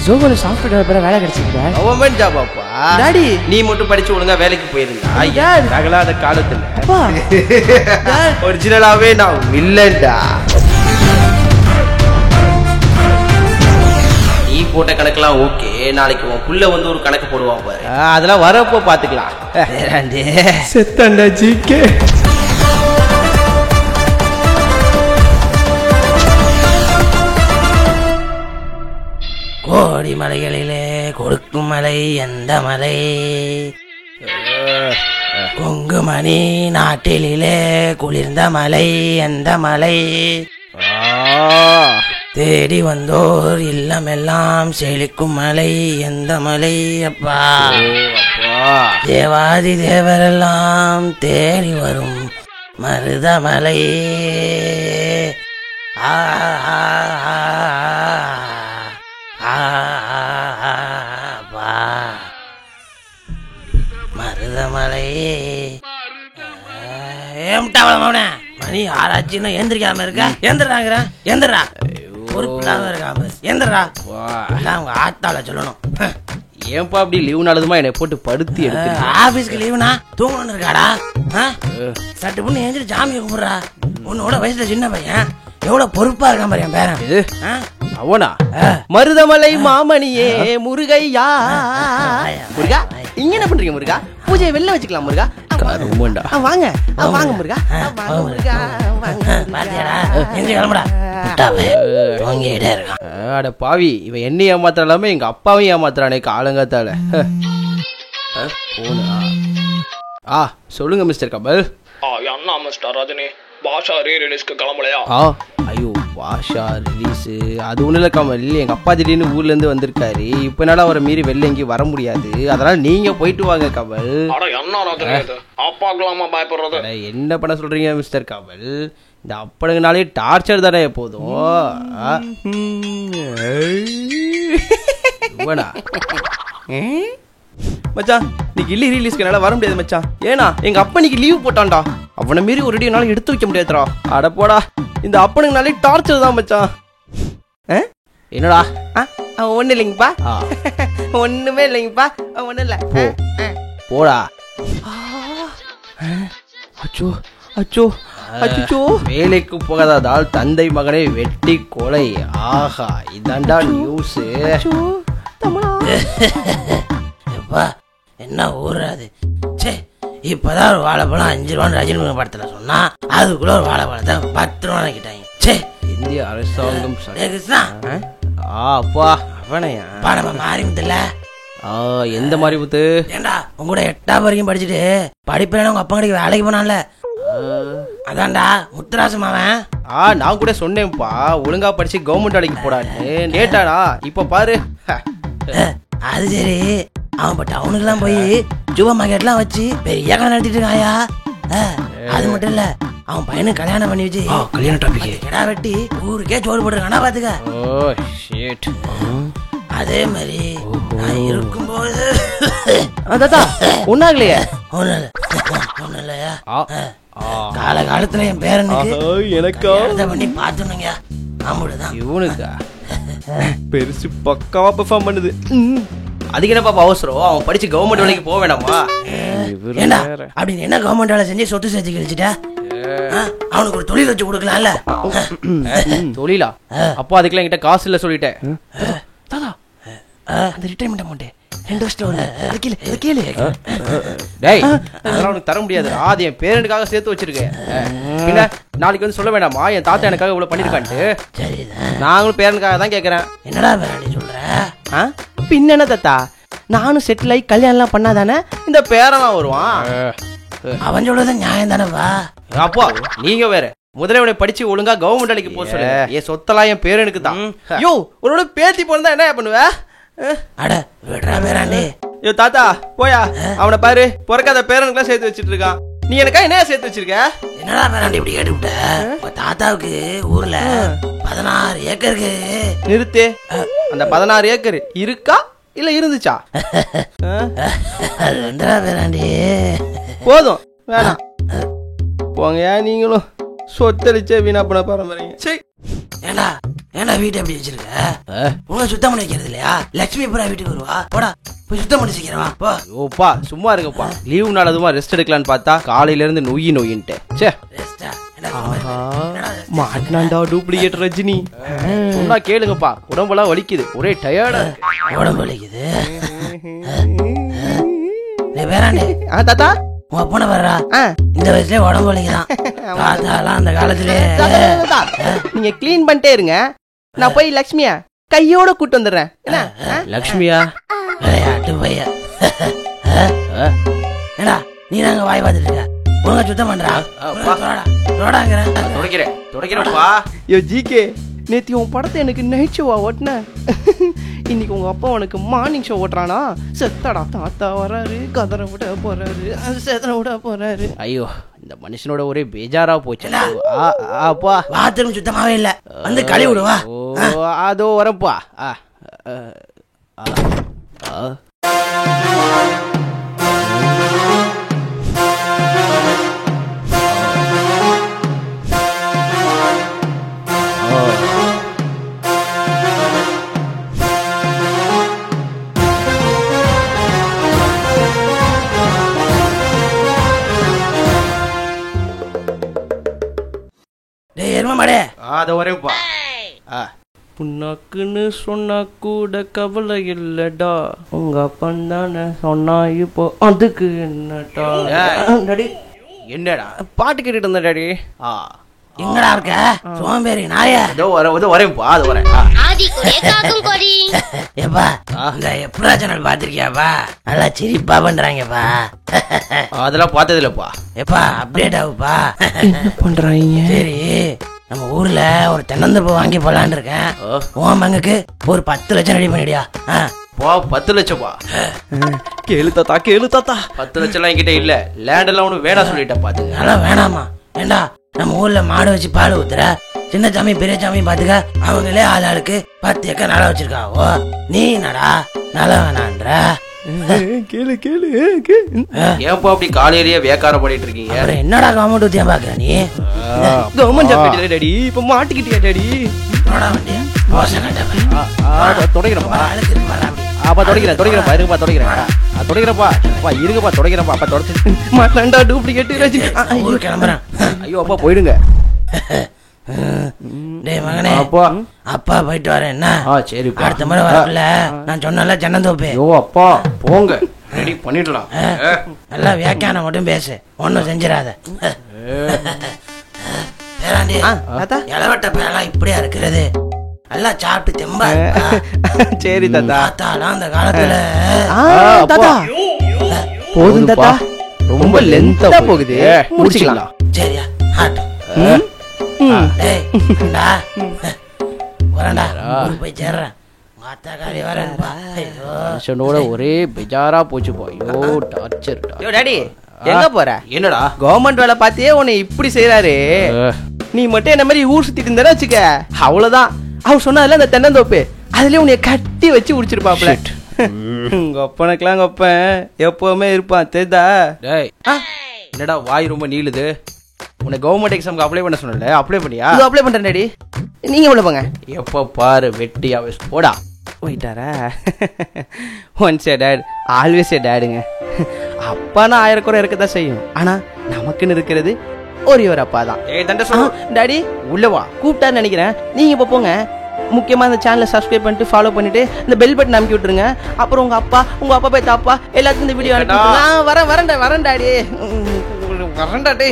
ஜோகோல software டெவலப்பரா வேலை கிடைச்சிருக்கா? Government job அப்பா. Daddy நீ மட்டும் படிச்சு ஒழுங்கா வேலைக்கு போயிருந்தா தகலாத காலத்துல ஒரிஜினலாவே நான் வில்லன்டா. நீ போட்ட கணக்கெல்லாம் ஓகே. நாளைக்கு உன் புள்ள வந்து ஒரு கணக்கு போடுவான் பாரு. அதெல்லாம் வரப்போ பாத்துக்கலாம். செத்தாண்டா ஜிகே. கோடி மலைகளிலே கொடுக்கும் மலை எந்த மலை? கொங்குமணி நாட்டிலே குளிர்ந்த மலை எந்த மலை? தேடி வந்தோர் இல்லமெல்லாம் செழிக்கும் மலை எந்த மலை? அப்பா தேவாதி தேவரெல்லாம் தேடி வரும் மருதமலை. மருதமலை மணி ஆராய்ச்சின்னு எந்திரிக்காம இருக்க. எந்திராங்கிற எந்திரா ஒரு பிள்ளாம இருக்காம எந்திரா. உங்க ஆத்தால சொல்லணும். ஏன்பா அப்படி லீவ் நாளதுமா என்னை போட்டு படுத்தி எடுத்து ஆபீஸ்க்கு லீவுனா தூங்கணும்னு இருக்காடா. சட்டு பொண்ணு எந்திரி ஜாமியை கும்பிடுறா. உன்னோட வயசுல சின்ன பையன் எவ்வளவு பொறுப்பா இருக்கான் பாரு என் பேரன். அவனா? மருதமலை மாமணியே முருகையா. முருகா இங்க என்ன பண்றீங்க முருகா? பூஜையை வெளில வச்சுக்கலாம் முருகா. வாங்க வாங்க முருகா. அட பாவி, இவன் என்ன ஏமாத்துறாலாம எங்க அப்பாவையும் ஏமாத்துறானே காலங்காத்தால. சொல்லுங்க மிஸ்டர் கமல். என்ன மிஸ்டர் ரஜினி, பாஷா ரீ-ரிலீஸ்க்கு கிளம்பலையா? ஐயோ பாஷா ரிலீஸ் அது ஒன்றும் இல்லை கமல். எங்க அப்பா திடீர்னு ஊர்ல இருந்து வந்திருக்காரு. இப்ப என்னால அவரை மீறி வெளில எங்கேயும் வர முடியாது. அதனால நீங்க போயிட்டு வாங்க கமல். என்ன ரஜினி அப்பாக்கலாமா பயப்படுறது? என்ன பண்ண சொல்றீங்க மிஸ்டர் கமல்? இந்த அப்பனுங்கனாலே டார்ச்சர் தானே எப்போதும். மச்சான் நீ கில்லி ரிலீஸ்க்கு என்னால வர முடியாது மச்சான். ஏன்னா எங்க அப்பா இன்னைக்கு லீவ் போட்டான்டா. அவனை மீறி ஒரு அடி என்னால எடுத்து வைக்க முடியாதுடா. அட போடா, இந்த அப்பனுங்கனாலே டார்ச்சர் தான் மச்சான். என்னடா? ஒண்ணு இல்லைங்கப்பா, ஒண்ணுமே இல்லைங்கப்பா, ஒண்ணு இல்ல. போடா. அச்சோ அச்சோ அச்சோ. வேலைக்கு போகாததால் தந்தை மகனை வெட்டி கொலை. ஆஹா இதாண்டா நியூஸ். என்ன ஊர்றாது? சே, இப்பதான் ஒரு வாழைப்பழம் 5 ரூபான்னு ரஜினி படத்துல சொன்னா அதுக்குள்ள ஒரு வாழைப்பழத்தை 10 ரூபான்னு கிட்டாங்க. சே, இந்திய அரசாங்கம் கிருஷ்ணா. அப்பா அவனையா படமா மாறிமுத்துல? எந்த மாதிரி புத்து? ஏண்டா உங்க கூட 8ஆம் வரைக்கும் படிச்சுட்டு படிப்புல உங்க அப்பா கடைக்கு வேலைக்கு போனான்ல, அதான்டா முத்துராசம் அவன். நான் கூட சொன்னேன்ப்பா ஒழுங்கா படிச்சு கவர்மெண்ட் வேலைக்கு போடான்னு. கேட்டானா? இப்ப பாரு. அது சரி, அவன் இப்ப டவுனுக்குலாம் போய் சூப்பர் மார்க்கெட்லாம் வச்சு பெரிய கடை நடத்திட்டு இருக்காயா. அது மட்டும் இல்ல, அவன் பையனுக்கு கல்யாணம் பண்ணி வச்சு கல்யாண டாபிக் கிடா வெட்டி ஊருக்கே சோறு போட்டுருக்கானா பாத்துக்க. அதே மாதிரி நான் இருக்கும்போது ஒன்னாகலையா? ஒண்ணு இல்லையா? காலகாலத்துல என் பேரனுக்கு எனக்கா பண்ணி பாத்துனுங்க. ஆமாடுதான் இவனுக்கா பெருசு பக்காவா பெர்ஃபார்ம் பண்ணுது. அதுக்கு என்னப்பா அவசரம்? அவன் படிச்சு கவர்மெண்ட் வேலைக்கு போக வேணாமா? ஏண்டா அப்படின்னு என்ன கவர்மெண்ட் வேலை செஞ்சு சொத்து சேர்த்து கழிச்சுட்டா? அவனுக்கு ஒரு தொழில் வச்சு கொடுக்கலாம்ல. தொழிலா? அப்பா அதுக்கெல்லாம் என்கிட்ட காசு இல்ல சொல்லிட்டேன். அந்த ரிட்டைர்மெண்ட் அமௌண்ட் 2 வருஷம் கேளு. டேய் அதெல்லாம் உனக்கு தர முடியாது. அது என் பேரனுக்காக சேர்த்து வச்சிருக்கேன். பின்ன நாளைக்கு வந்து சொல்ல வேண்டாமா என் தாத்தா எனக்காக இவ்வளவு பண்ணிருக்கான்ட்டு? நாங்களும் பேரனுக்காக தான் கேட்கறேன். என்னடா பேரண்டி சொல்ற? பின்ன என்ன தாத்தா, நானும் செட்டில் ஆகி கல்யாணம்லாம் பண்ணாதானே இந்த பேரலாம் வருவான். அவன் சொல்றது நியாயம் தானேப்பா. அப்பா நீங்க வேற முதல்ல உடைய படிச்சு ஒழுங்கா கவர்மெண்ட் வேலைக்கு போக சொல்லு. என் சொத்தெல்லாம் என் பேரனுக்கு தான். யோ உன்னோட பேத்தி பிறந்தா என்ன பண்ணுவ? அட விடுறா பேராண்டி. யோ தாத்தா போயா, அவனை பாரு பிறக்காத பேரனுக்குலாம் சேர்த்து வச்சிட்டு இருக்கான். நீ எனக்கா என்ன சேர்த்து வச்சிருக்க? என்னடா பேராண்டி இப்படி கேட்டுவிட்ட? தாத்தாவுக்கு ஊர்ல 16 ஏக்கருக்கு. நிறுத்து. அந்த 16 ஏக்கர் இருக்கா இல்ல இருந்துச்சா? பேராண்டி போதும் வேணாம் போங்க. நீங்களும் சொத்தளிச்சே வீணா பண்ண பாருங்க. சரி ஏண்டா ஏண்டா வீட்டை எப்படி வச்சிருக்க? உங்க சுத்தம் பண்ணி வைக்கிறது இல்லையா? லட்சுமி பூரா வீட்டுக்கு வருவா. போடா போய் சுத்தம் பண்ணி வச்சுக்கிறவா போ. ஓப்பா சும்மா இருங்கப்பா. லீவு நாள் அதுமா ரெஸ்ட் எடுக்கலான்னு பார்த்தா காலையில இருந்து நொயின்ட்டு. சே மாட்டினாண்டா டூப்ளிகேட் ரஜினி. சொன்னா கேளுங்கப்பா, உடம்பெல்லாம் வலிக்குது, ஒரே டயர்டா உடம்பு வலிக்குது. தாத்தா உங்க அப்பனை வர்றா இந்த வயசுலயே உடம்பு வலிக்குதான். தாத்தாலாம் அந்த காலத்திலே நீங்க கிளீன் பண்ணிட்டே இருங்க, நான் போய் லட்சுமியா கையோட கூட்டு வந்துடுறேன். லட்சுமியா விளையாட்டு பையன். ஏடா நீ நாங்க வாய் பார்த்துட்டு இருக்க, ஒழுங்கா சுத்தம் பண்றா. தொடக்கிறேன்ப்பா. யோ ஜிகே, நேத்தி உன் படத்தை எனக்கு நைட் ஷோவா ஓட்டின, இன்னைக்கு உங்க அப்பா உனக்கு மார்னிங் ஷோ ஓட்டுறானா? செத்தடா தாத்தா வராரு, கதரை விட போறாரு, செத்தனை விட போறாரு. ஐயோ இந்த மனுஷனோட ஒரே பேஜாரா போச்சு. அப்பா பாத்ரூம் சுத்தமாவே இல்ல, வந்து கழுவி விடுவா. அதோ வரப்பா. புண்ணாக்குன்னு சொன்னா கூட கவலை இல்லடா, உங்க அப்பந்தானே சொன்னா இப்போ அதுக்கு என்னடா. டாடி என்னடா பாட்டு கேட்டுட்டு இருந்த டாடி? எங்கடா இருக்க சோம்பேறி நாய? வரேன்ப்பா, அது வரேன். ஏப்பா இந்த எப்படா சேனல் பாத்திருக்கியாப்பா? நல்லா சிரிப்பா பண்றாங்கப்பா. அதெல்லாம் பார்த்தது இல்லப்பா. எப்பா அப்டேட் ஆகுப்பா. என்ன பண்றாங்க? சரி நம்ம ஊர்ல ஒரு தென்னந்தோப்பு வாங்கி போலான்னு இருக்கேன். உன் பங்குக்கு ஒரு 10 லட்சம் ரெடி பண்ணிடியா? 10 லட்சம்ப்பா. கேளு தாத்தா கேளு தாத்தா, 10 லட்சம் எல்லாம் என்கிட்ட இல்ல. லேண்ட் எல்லாம் ஒண்ணு வேணா சொல்லிட்டேன். பாத்து அதெல்லாம் வேணாமா? ஏண்டா நம்ம ஊர்ல மாடு வச்சு பால் ஊத்துற சின்ன சாமி பெரிய சாமி பாத்துக்க, அவங்களே ஆளுக்கு 10 ஏக்கர் நிலம் வச்சிருக்காவோ. நீ என்னடா நிலம் வேணான்ற? கேளு கேளு. ஏப்பா அப்படி காலையிலேயே வேக்காரம் பண்ணிட்டு இருக்கீங்க? என்னடா கவர்மெண்ட் ஊத்தியா பாக்குற நீ? கவர்மெண்ட் ஜாப் கிடையாது டாடி, இப்ப மாட்டிக்கிட்டியா டாடி? தொடக்கிறப்பா அப்பா, தொடக்கிறப்பா இருங்கப்பா, தொடக்கிறப்பா இருங்கப்பா, தொடக்கிறப்பா அப்பா தொடச்சு மாட்டாண்டா டூப்ளிகேட் ரஜினி. கிளம்புறேன். ஐயோ அப்பா போயிடுங்க. டேய் மகனே, அப்பா போயிட்டு வரேன். என்ன சரி, அடுத்த முறை வரல நான் சொன்னல தென்னந்தோப்பு. ஐயோ அப்பா போங்க, ரெடி பண்ணிடலாம். நல்லா வியாக்கியானம் மட்டும் பேசு, ஒன்னும் செஞ்சிடாத. பேராண்டி இளவட்ட பேரெல்லாம் இப்படியா இருக்கிறது? நல்லா சாப்பிட்டு தெம்பா. சரி தாத்தா. தாத்தாலாம் அந்த காலத்துல போதும் தாத்தா, ரொம்ப லென்த்தா போகுது, முடிச்சுக்கலாம். சரியா ஆட்டும். போய் சேர்றேன். ஒரே பெஜாரா போச்சு. டாடி எங்க போற? என்னடா கவர்மெண்ட் வேலை பார்த்தியே உன்னை இப்படி செய்யறாரு. நீ மட்டும் என்ன மாதிரி ஊர் சுத்திட்டு இருந்தா வச்சுக்க, அவ்வளவுதான். அவர் சொன்னதுல அந்த தென்னந்தோப்பு அதுலயே உன்னைய கட்டி வச்சு உடிச்சிருப்பாப்ல. உங்க அப்பனுக்கெல்லாம் உங்க அப்பன் எப்பவுமே இருப்பான் தெரியுதா? என்னடா வாய் ரொம்ப நீளுது? உன்னை கவர்மெண்ட் எக்ஸாமுக்கு அப்ளை பண்ண சொன்னல, அப்ளை பண்ணியா? அப்ளை பண்றேன் டாடி, நீங்க அப்ளை பண்ணுங்க. எப்ப பாரு வெட்டியா போடா. போயிட்டாரா? Once a dad always a டேடுங்க. அப்பானா 1000 குறை இருக்கதான் செய்யும், ஆனா நமக்குன்னு இருக்கிறது ஒரே ஒரு அப்பா தான். டாடி உள்ளவா கூப்பிட்டான்னு நினைக்கிறேன். நீங்க இப்ப போங்க, முக்கியமா இந்த சேனலை சப்ஸ்கிரைப் பண்ணிட்டு ஃபாலோ பண்ணிட்டு இந்த பெல் பட்டன் அமைக்கி விட்டுருங்க. அப்புறம் உங்க அப்பா போய் தாப்பா எல்லாத்துக்கும் இந்த வீடியோ அனுப்பி வரேன் டாடி, வரேன் டாடி.